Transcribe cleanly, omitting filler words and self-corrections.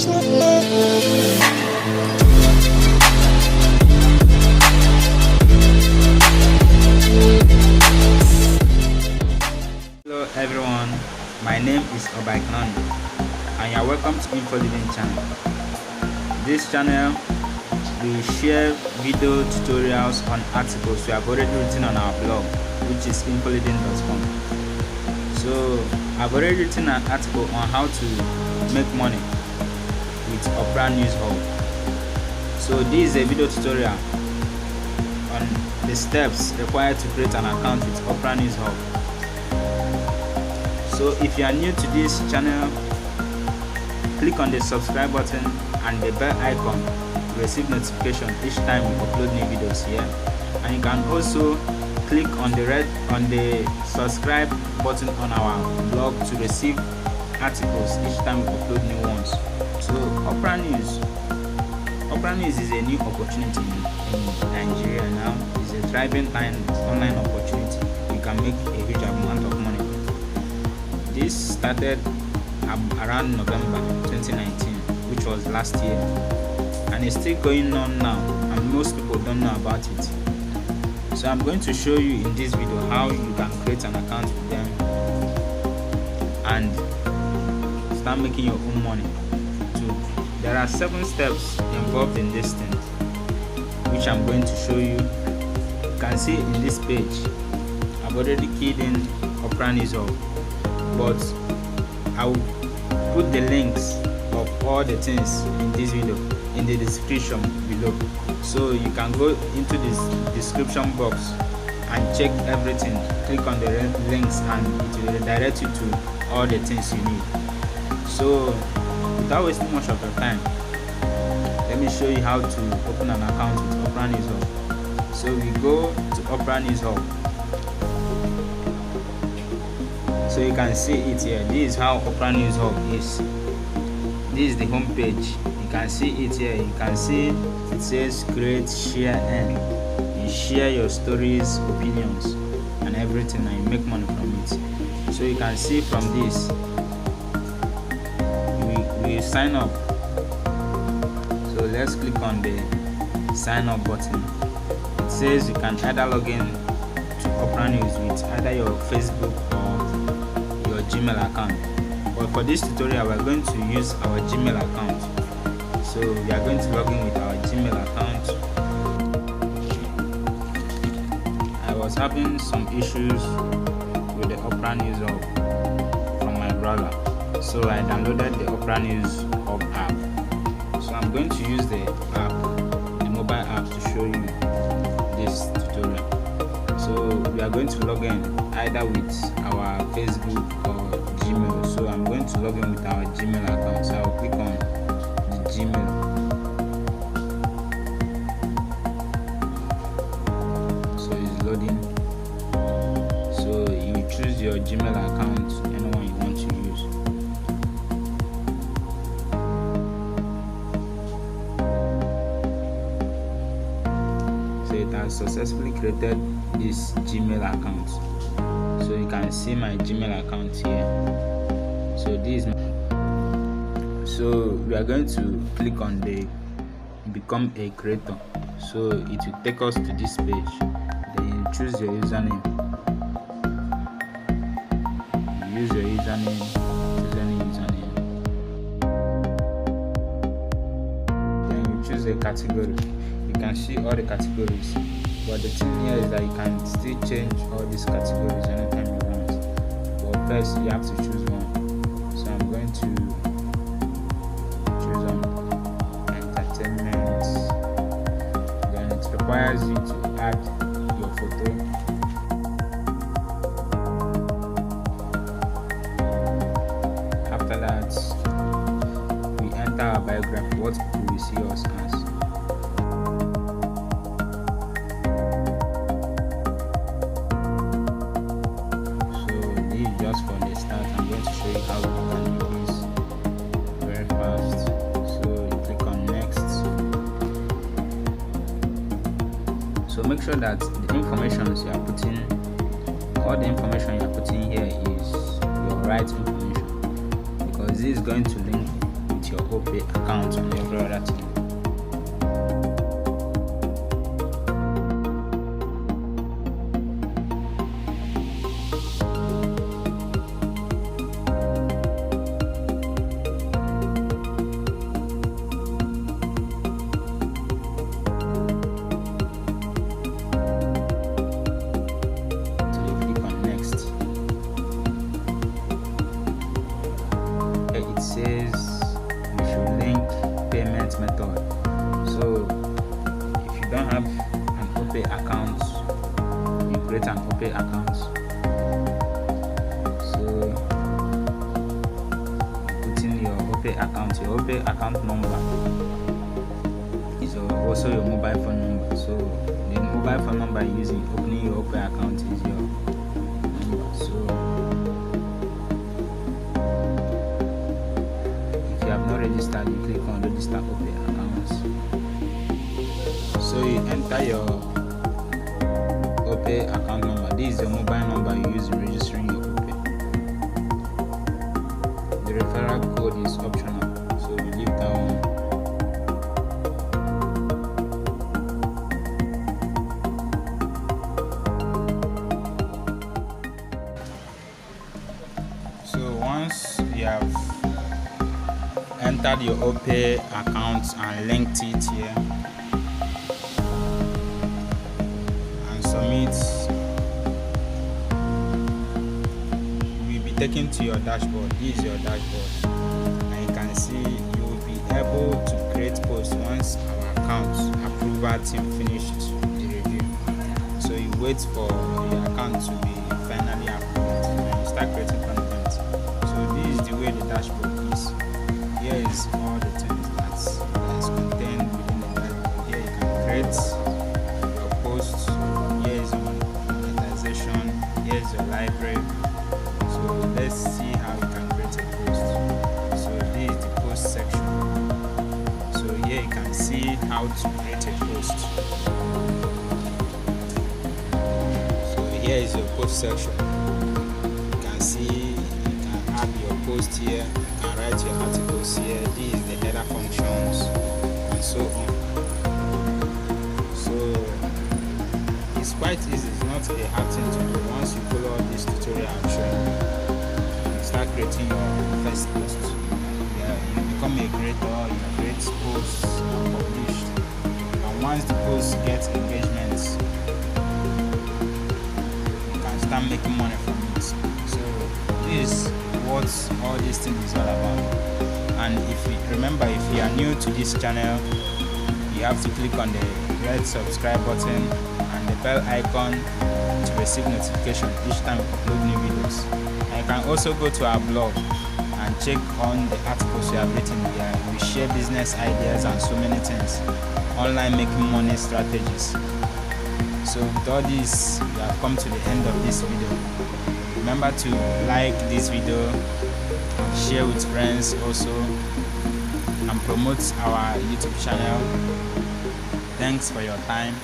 Hello everyone, my name is Opay and you are welcome to Info Living channel. This channel we share video tutorials on articles we have already written on our blog, which is infoliving.com. So I've already written an article on how to make money with Opera News Hub. So this is a video tutorial on the steps required to create an account with Opera News Hub. So if you are new to this channel, click on the subscribe button and the bell icon to receive notification each time we upload new videos here. And you can also click on the subscribe button on our blog to receive articles each time we upload new ones. So Opera News is a new opportunity in Nigeria now. It's a thriving online opportunity. You can make a huge amount of money. This started around November 2019, which was last year, and it's still going on now, and most people don't know about it. So I'm going to show you in this video how you can create an account with them and start making your own money too. There are 7 steps involved in this thing, which I'm going to show you. You can see in this page I've already keyed in Opera News Hub, but I will put the links of all the things in this video in the description below, so you can go into this description box and check everything. Click on the links and it will redirect you to all the things you need. So without wasting much of your time, let me show you how to open an account with Opera News Hub. So we go to Opera News Hub. So you can see it here. This is how Opera News Hub is. This is the home page. You can see it here. You can see it says create, share, earn. You share your stories, opinions, and everything, and you make money from it. So you can see from this, we sign up. So let's click on the sign up button. It says you can either log in to Opera News with either your Facebook or your Gmail account, but for this tutorial we're going to use our Gmail account. So we are going to log in with our Gmail account. I was having some issues with the Opera News Hub from my brother, so I downloaded the Opera News Hub app. So I'm going to use the mobile app to show you this tutorial. So we are going to log in either with our Facebook or Gmail. So I'm going to log in with our Gmail account. So I'll click on the Gmail. So it's loading. So you choose your Gmail account, anyone you want to use. So it has successfully created this Gmail account. So you can see my Gmail account here. So this is so we are going to click on the become a creator. So it will take us to this page. Then you choose your username. You use your username. Then you choose a category. You can see all the categories, but the thing here is that you can still change all these categories anytime you want. But first you have to choose one. So I'm going to choose entertainment. Then it requires you to add your photo. After that, we enter our biography, what people will see us as. For the start, I'm going to show you how you can do this very fast. So you click on next. So make sure that the information you are putting, all the information you are putting here is your right information, because this is going to link with your Opay account and every other thing. It says you should link payment method. So if you don't have an Opay account, you create an Opay account. So put in your Opay account. Your Opay account number is also your mobile phone number. So the mobile phone number you're using opening your Opay account is your number. So not registered, you click on register Opay accounts. So you enter your Opay account number. This is your mobile number you use in registering your Opay. The referral code is optional, so you leave that one. So once you have entered your Opay account and linked it here and submit, you will be taken to your dashboard. This is your dashboard, and you can see you will be able to create posts once our account approval team finished the review. So you wait for the account to be finally approved and you start creating content. So this is the way the dashboard is. Here is all the things that is contained within the dashboard. Here you can create your posts. Here is your monetization. Here is your library. So let's see how you can create a post. So this is the post section. So here you can see how to create a post. So here is your post section. You can see you can add your post here. Write your articles here. This is the header functions and so on. So it's quite easy. It's not a hard thing to do. Once you follow this tutorial I'm showing you, start creating your first post. You become a creator. You create posts and publish. And once the post gets engagements, you can start making money from it. So this what all these things is all about. And if you are new to this channel, you have to click on the red subscribe button and the bell icon to receive notification each time we upload new videos. And you can also go to our blog and check on the articles we have written here. We share business ideas and so many things, online making money strategies. So with all this, we have come to the end of this video. Remember to like this video, share with friends also, and promote our YouTube channel. Thanks for your time.